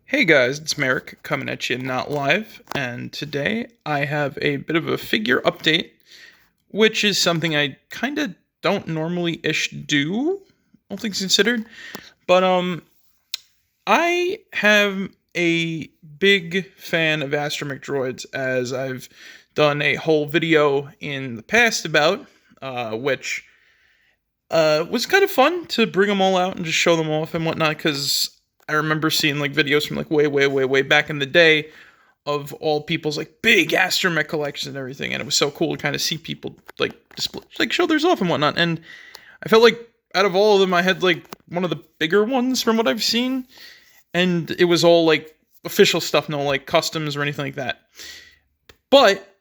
Hey guys, it's Merrick coming at you not live, and today I have a bit of a figure update, which is something I kind of don't normally do, all things considered. But I have a big fan of Astromech droids, as I've done a whole video in the past about, which was kind of fun to bring them all out and just show them off and whatnot, because I remember seeing like videos from like way back in the day of all people's like big Astromech collections and everything, and it was so cool to kind of see people like display, like show theirs off and whatnot. And I felt like out of all of them, I had like one of the bigger ones from what I've seen, and it was all like official stuff, no like customs or anything like that. But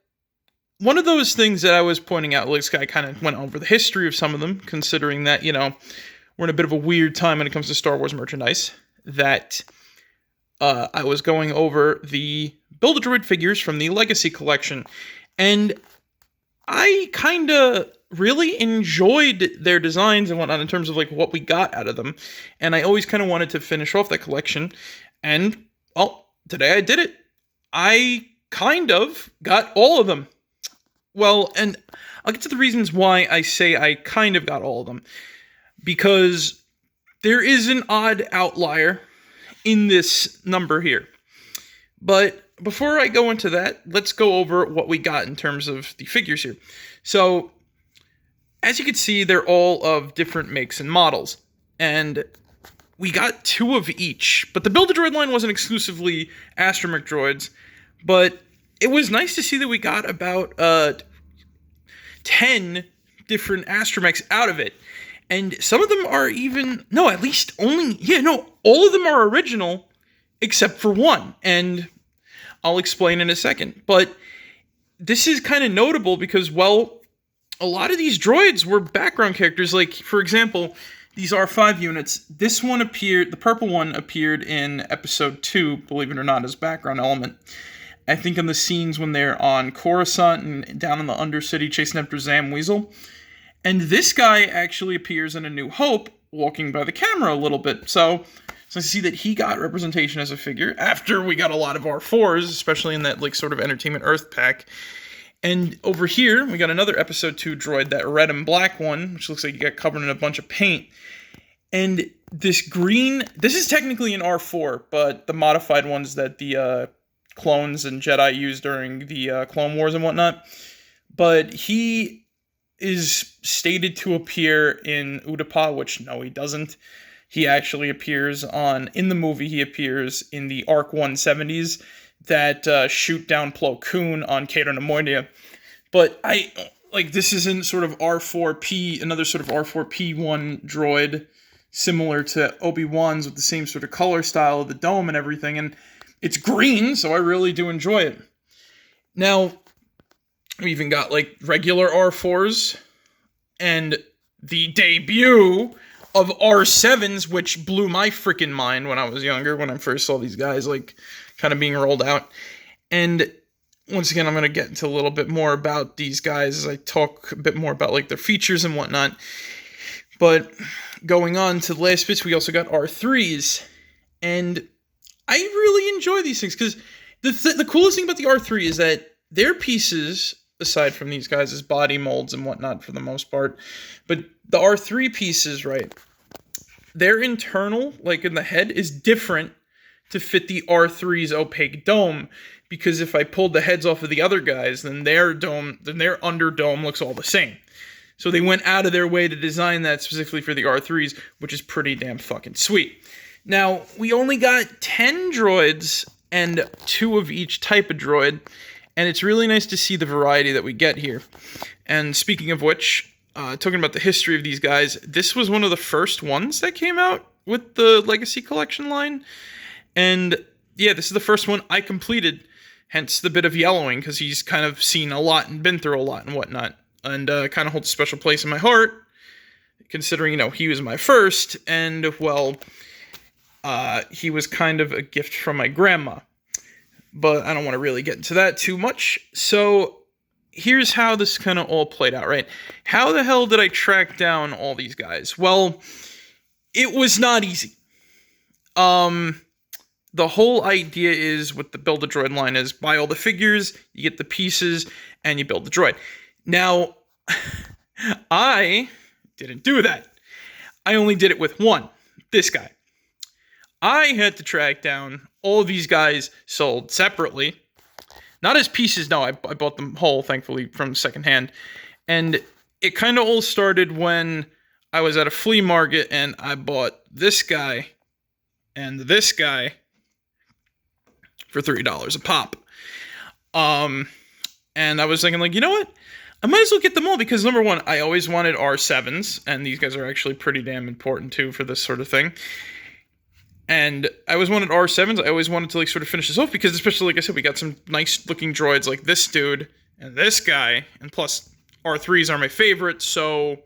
one of those things that I was pointing out, like this guy kind of went over the history of some of them, considering that, we're in a bit of a weird time when it comes to Star Wars merchandise, that I was going over the Build-A-Droid figures from the Legacy Collection, and I kind of really enjoyed their designs and whatnot in terms of like what we got out of them, and I always kind of wanted to finish off that collection, and, well, today I did it. I kind of got all of them. Well, and I'll get to the reasons why I say I kind of got all of them. Because there is an odd outlier in this number here. But before I go into that, let's go over what we got in terms of the figures here. So, as you can see, they're all of different makes and models. And we got 2 of each. But the Build-A-Droid line wasn't exclusively Astromech droids, but it was nice to see that we got about 10 different Astromechs out of it. And some of them are even, no, at least only, all of them are original except for one. And I'll explain in a second. But this is kind of notable because, well, a lot of these droids were background characters. Like, for example, these R5 units. This one appeared, the purple one appeared in episode 2, believe it or not, as background element. I think in the scenes when they're on Coruscant and down in the Undercity chasing after Zam Weasel. And this guy actually appears in A New Hope, walking by the camera a little bit. So it's nice to see that he got representation as a figure after we got a lot of R4s, especially in that like sort of Entertainment Earth pack. And over here, we got another episode 2 droid, that red and black one, which looks like he got covered in a bunch of paint. And this green, this is technically an R4, but the modified ones that the clones and Jedi used during the Clone Wars and whatnot. But he is stated to appear in Utapau, which no, he doesn't. He actually appears in the movie, he appears in the ARC 170s that shoot down Plo Koon on Cato Nemoidia. But this isn't sort of R4P, another sort of R4P1 droid, similar to Obi-Wan's with the same sort of color style of the dome and everything, and it's green, so I really do enjoy it. Now, we even got, like, regular R4s, and the debut of R7s, which blew my freaking mind when I was younger, when I first saw these guys, like, kind of being rolled out. And once again, I'm going to get into a little bit more about these guys as I talk a bit more about, like, their features and whatnot. But going on to the last bits, we also got R3s, and I really enjoy these things, because the coolest thing about the R3 is that their pieces, aside from these guys' body molds and whatnot for the most part, but the R3 pieces, right, their internal, like in the head, is different to fit the R3's opaque dome, because if I pulled the heads off of the other guys, then their under dome looks all the same. So they went out of their way to design that specifically for the R3s, which is pretty damn fucking sweet. Now, we only got 10 droids and 2 of each type of droid, and it's really nice to see the variety that we get here. And speaking of which, talking about the history of these guys, this was one of the first ones that came out with the Legacy Collection line, and yeah, this is the first one I completed, hence the bit of yellowing, because he's kind of seen a lot and been through a lot and whatnot, and kind of holds a special place in my heart, considering, he was my first, and, well, he was kind of a gift from my grandma. But I don't want to really get into that too much. So here's how this kind of all played out, right? How the hell did I track down all these guys? Well, it was not easy. the whole idea is with the Build a Droid line is buy all the figures, you get the pieces, and you build the droid. Now, I didn't do that. I only did it with one, this guy. I had to track down all of these guys sold separately. Not as pieces, no, I bought them whole, thankfully, from secondhand. And it kind of all started when I was at a flea market and I bought this guy and this guy for $3 a pop. And I was thinking, like, you know what? I might as well get them all because, number one, I always wanted R7s, and these guys are actually pretty damn important, too, for this sort of thing. And I always wanted R7s. I always wanted to, like, sort of finish this off because, especially, like I said, we got some nice-looking droids like this dude and this guy, and plus R3s are my favorite, so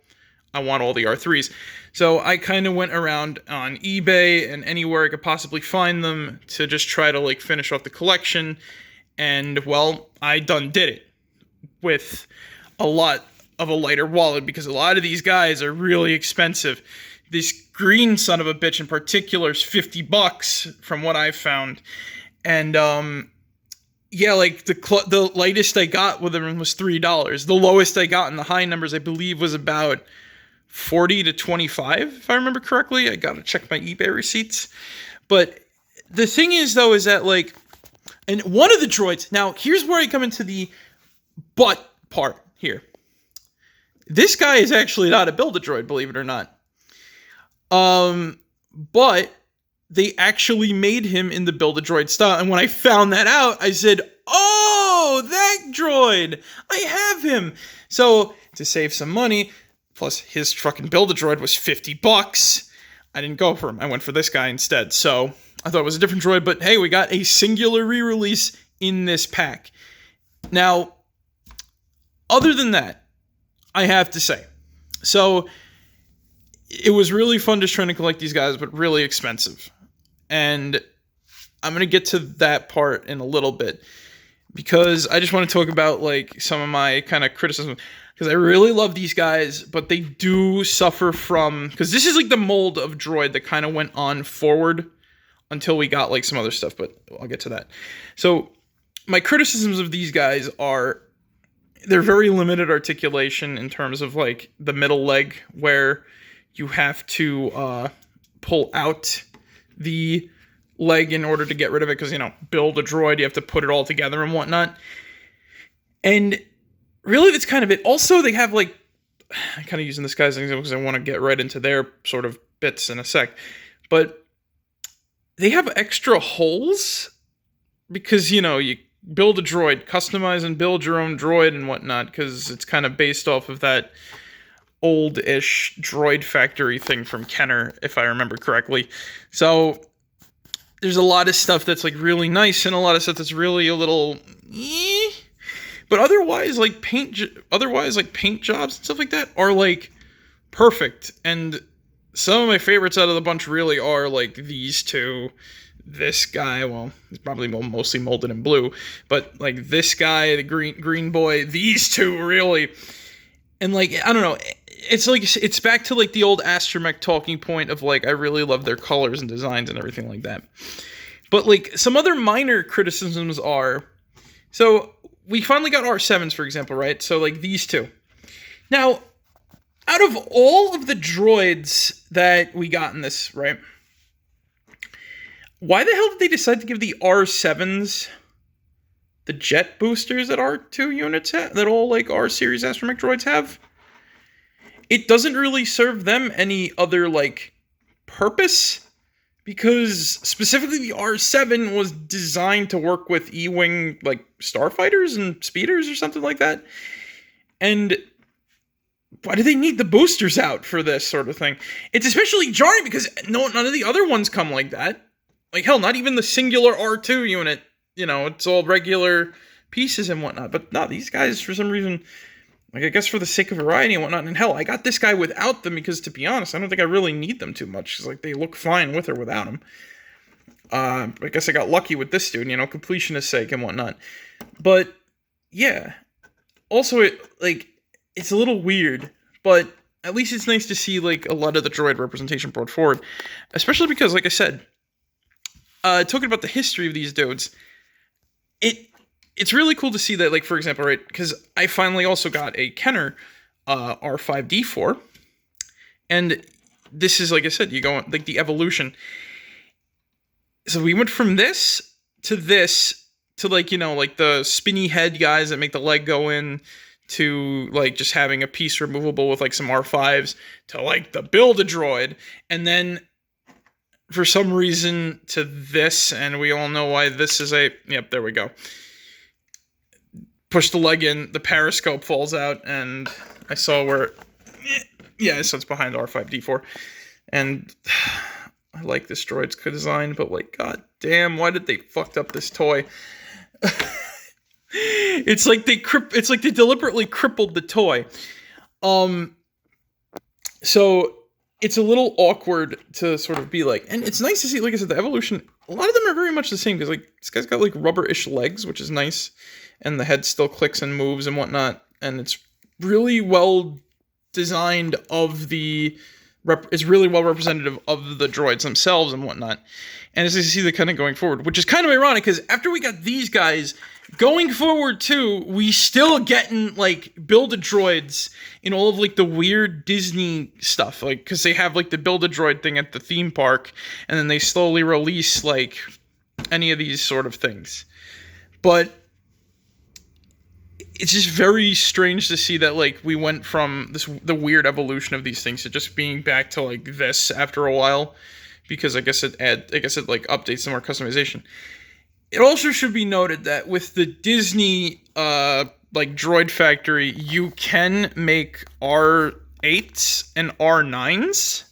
I want all the R3s. So I kind of went around on eBay and anywhere I could possibly find them to just try to, like, finish off the collection. And, well, I done did it with a lot of a lighter wallet because a lot of these guys are really expensive. This green son of a bitch in particular is $50 from what I've found. And, yeah, like, the lightest I got with them was $3. The lowest I got in the high numbers, I believe, was about 40 to 25, if I remember correctly. I gotta check my eBay receipts. But the thing is, though, is that, like, and one of the droids, now, here's where I come into the but part here. This guy is actually not a Build-A-Droid, believe it or not. But they actually made him in the Build-A-Droid style. And when I found that out, I said, oh, that droid! I have him! So, to save some money, plus his fucking Build-A-Droid was $50, I didn't go for him. I went for this guy instead. So, I thought it was a different droid, but hey, we got a singular re-release in this pack. Now, other than that, I have to say, so it was really fun just trying to collect these guys, but really expensive. And I'm going to get to that part in a little bit because I just want to talk about, like, some of my kind of criticism because I really love these guys, but they do suffer from, because this is like the mold of droid that kind of went on forward until we got, like, some other stuff, but I'll get to that. So my criticisms of these guys are they're very limited articulation in terms of, like, the middle leg where you have to pull out the leg in order to get rid of it because, you know, build a droid, you have to put it all together and whatnot. And really, that's kind of it. Also, they have, like, I'm kind of using this guy's example because I want to get right into their sort of bits in a sec. But they have extra holes because, you know, you build a droid, customize and build your own droid and whatnot because it's kind of based off of that old-ish droid factory thing from Kenner, if I remember correctly. So there's a lot of stuff that's, like, really nice and a lot of stuff that's really a little but otherwise, like, paint jobs and stuff like that are, like, perfect. And some of my favorites out of the bunch really are, like, these two. This guy, well, he's probably mostly molded in blue, but, like, this guy, the green boy, these two really. And, like, I don't know, it's like, it's back to, like, the old Astromech talking point of, like, I really love their colors and designs and everything like that. But, like, some other minor criticisms are, so we finally got R7s, for example, right? So, like, these two. Now, out of all of the droids that we got in this, right? Why the hell did they decide to give the R7s the jet boosters that R2 units have, that all, like, R-series Astromech droids have? It doesn't really serve them any other, like, purpose, because specifically the R7 was designed to work with E-Wing, like, starfighters and speeders or something like that. And why do they need the boosters out for this sort of thing? It's especially jarring because none of the other ones come like that. Like, hell, not even the singular R2 unit. You know, it's all regular pieces and whatnot. But no, these guys, for some reason, like, I guess for the sake of variety and whatnot. And hell, I got this guy without them because, to be honest, I don't think I really need them too much. Because, like, they look fine with or without them. I guess I got lucky with this dude, you know, completionist sake and whatnot. But, yeah. Also, it's a little weird, but at least it's nice to see, like, a lot of the droid representation brought forward. Especially because, like I said, talking about the history of these dudes, it's really cool to see that, like, for example, right, because I finally also got a Kenner R5D4, and this is, like I said, you go on, like, the evolution. So we went from this to like, you know, like the spinny head guys that make the leg go in, to like just having a piece removable with like some R5s, to like the Build-A-Droid, and then for some reason to this, and we all know why this is yep, there we go. Push the leg in, the periscope falls out, and I saw where, yeah, so it's behind R5D4, and I like this droid's design, but like, god damn, why did they fucked up this toy? It's like they deliberately crippled the toy. So it's a little awkward to sort of be like, and it's nice to see, like I said, the evolution, a lot of them are very much the same, because like this guy's got like rubber-ish legs, which is nice, and the head still clicks and moves and whatnot, and it's really well designed of it's really well representative of the droids themselves and whatnot. And as you see the kind of going forward, which is kind of ironic, because after we got these guys, going forward too, we still getting like Build-A-Droids in all of like the weird Disney stuff, like because they have like the Build-A-Droid thing at the theme park, and then they slowly release like any of these sort of things. But it's just very strange to see that like we went from the weird evolution of these things to just being back to like this after a while, because I guess it like updates some more customization. It also should be noted that with the Disney like Droid Factory, you can make R8s and R9s,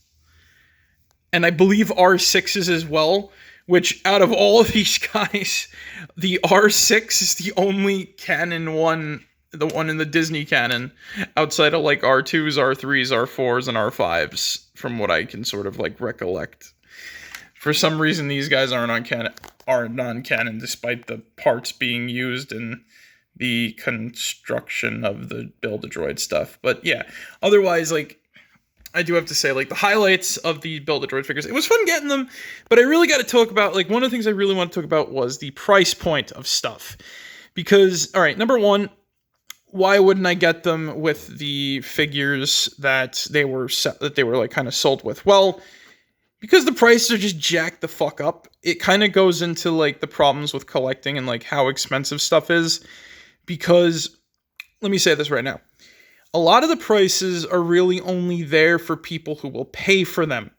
and I believe R6s as well, which out of all of these guys, the R6 is the only canon one, the one in the Disney canon, outside of like R2s, R3s, R4s, and R5s, from what I can sort of like recollect. For some reason, these guys are non-canon, despite the parts being used in the construction of the Build-A-Droid stuff. But yeah, otherwise, like, I do have to say, like, the highlights of the Build-A-Droid figures, it was fun getting them, but I really got to talk about, like, one of the things I really want to talk about was the price point of stuff. Because, all right, number one, why wouldn't I get them with the figures that they were like kind of sold with? Well, because the prices are just jacked the fuck up. It kind of goes into like the problems with collecting and like how expensive stuff is. Because, let me say this right now, a lot of the prices are really only there for people who will pay for them.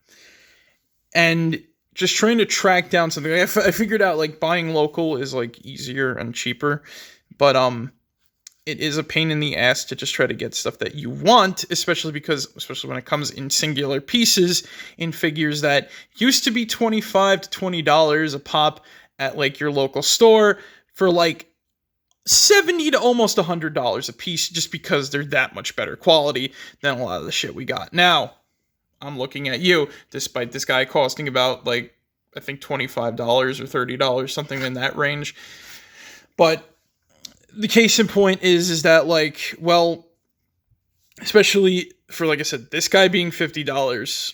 And just trying to track down something, I figured out like buying local is like easier and cheaper, but it is a pain in the ass to just try to get stuff that you want, especially when it comes in singular pieces in figures that used to be $25 to $20 a pop at like your local store for like $70 to almost $100 a piece, just because they're that much better quality than a lot of the shit we got. Now, I'm looking at you, despite this guy costing about like, I think $25 or $30, something in that range. But the case in point is that like, well, especially for, like I said, this guy being $50,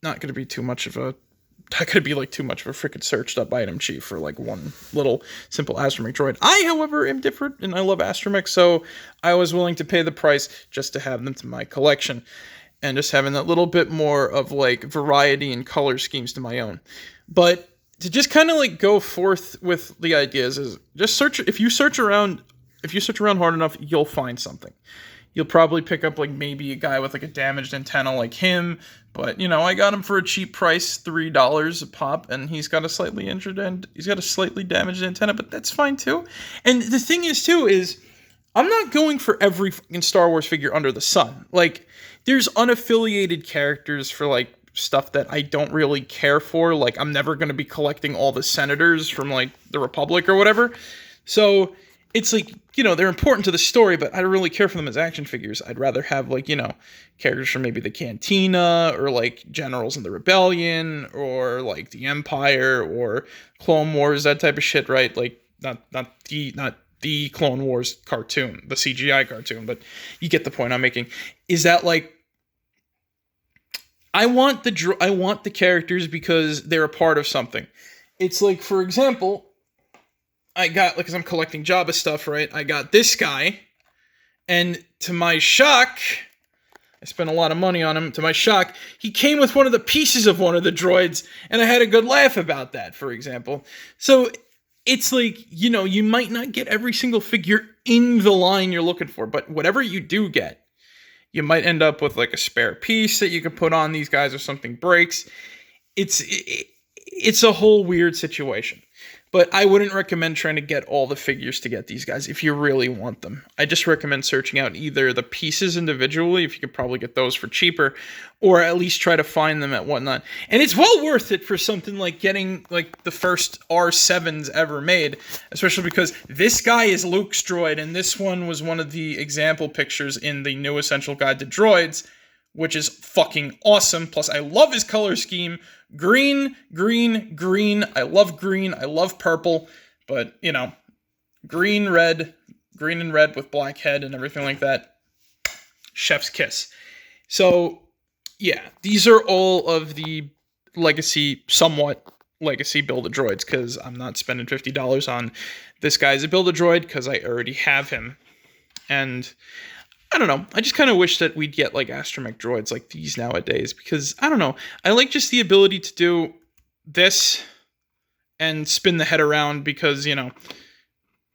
not gonna be too much of a freaking searched up item chief for like one little simple Astromech droid. I, however, am different, and I love Astromech, so I was willing to pay the price just to have them to my collection, and just having that little bit more of like variety and color schemes to my own. But to just kind of like go forth with the ideas is just search. If you search around hard enough, you'll find something. You'll probably pick up like maybe a guy with like a damaged antenna like him, but you know, I got him for a cheap price, $3 a pop, and he's got a slightly damaged antenna, but that's fine too. And the thing is too is I'm not going for every fucking Star Wars figure under the sun. Like, there's unaffiliated characters for like stuff that I don't really care for. Like, I'm never going to be collecting all the senators from like the Republic or whatever. So it's like, you know, they're important to the story, but I don't really care for them as action figures. I'd rather have like, you know, characters from maybe the Cantina, or like generals in the Rebellion, or like the Empire, or Clone Wars, that type of shit, right? Like not the Clone Wars cartoon, the CGI cartoon, but you get the point I'm making. Is that like, I want the characters because they're a part of something. it's like, for example, I got, like, because I'm collecting Jabba stuff, right? I got this guy, and to my shock, I spent a lot of money on him. To my shock, he came with one of the pieces of one of the droids, and I had a good laugh about that, for example. So it's like, you know, you might not get every single figure in the line you're looking for, but whatever you do get, you might end up with like a spare piece that you can put on these guys if something breaks. It's a whole weird situation. But I wouldn't recommend trying to get all the figures to get these guys if you really want them. I just recommend searching out either the pieces individually, if you could probably get those for cheaper, or at least try to find them at whatnot. And it's well worth it for something like getting like the first R7s ever made, especially because this guy is Luke's droid, and this one was one of the example pictures in the new Essential Guide to Droids, which is fucking awesome. Plus, I love his color scheme. Green, green, green. I love green. I love purple. But, you know, green and red with black head and everything like that. Chef's kiss. So, yeah, these are all of the somewhat legacy Build-A-Droids, because I'm not spending $50 on this guy as a Build-A-Droid, because I already have him. And I don't know. I just kind of wish that we'd get like Astromech droids like these nowadays, because I don't know. I like just the ability to do this and spin the head around, because, you know,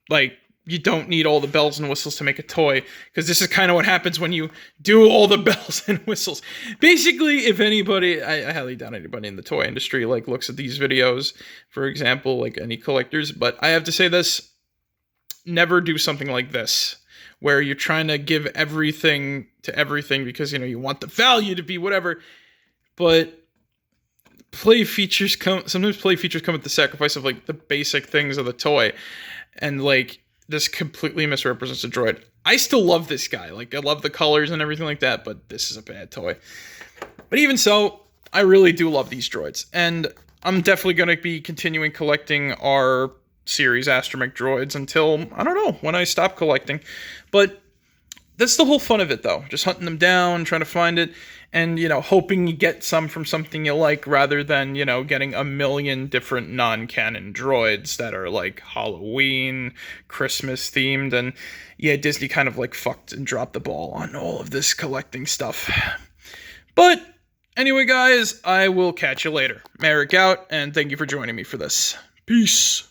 like, you don't need all the bells and whistles to make a toy, because this is kind of what happens when you do all the bells and whistles. Basically, if anybody, I highly doubt anybody in the toy industry like looks at these videos, for example, like any collectors, but I have to say this: never do something like this, where you're trying to give everything to everything because, you know, you want the value to be whatever, but sometimes play features come at the sacrifice of, like, the basic things of the toy, and, like, this completely misrepresents a droid. I still love this guy. Like, I love the colors and everything like that, but this is a bad toy. But even so, I really do love these droids, and I'm definitely going to be continuing collecting our series Astromech droids until, I don't know, when I stop collecting. But that's the whole fun of it, though. Just hunting them down, trying to find it, and, you know, hoping you get some from something you like, rather than, you know, getting a million different non-canon droids that are, like, Halloween, Christmas themed, and, yeah, Disney kind of, like, fucked and dropped the ball on all of this collecting stuff. But anyway, guys, I will catch you later. Merrick out, and thank you for joining me for this. Peace.